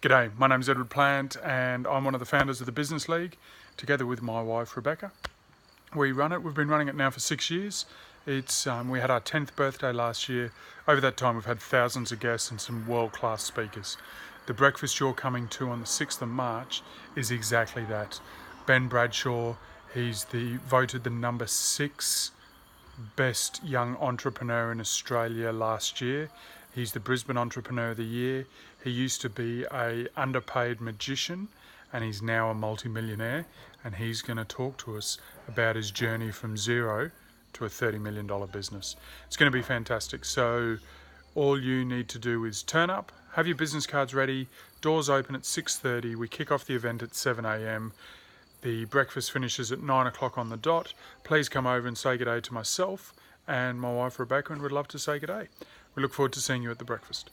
G'day, my name's Edward Plant and I'm one of the founders of the Business League, together with my wife Rebecca. We run it, we've been running it now for 6 years. We had our 10th birthday last year. Over that time we've had thousands of guests and some world-class speakers. The breakfast you're coming to on the 6th of March is exactly that. Ben Bradshaw, he's voted the number 6 best young entrepreneur in Australia last year. He's the Brisbane Entrepreneur of the Year. He used to be a underpaid magician and he's now a multi-millionaire, and he's going to talk to us about his journey from zero to a $30 million business. It's going to be fantastic. So all you need to do is turn up, have your business cards ready. Doors open at 6:30. We kick off the event at 7 a.m. The breakfast finishes at 9 o'clock on the dot. Please come over and say good day to myself and my wife Rebecca, and we'd love to say good day. We look forward to seeing you at the breakfast.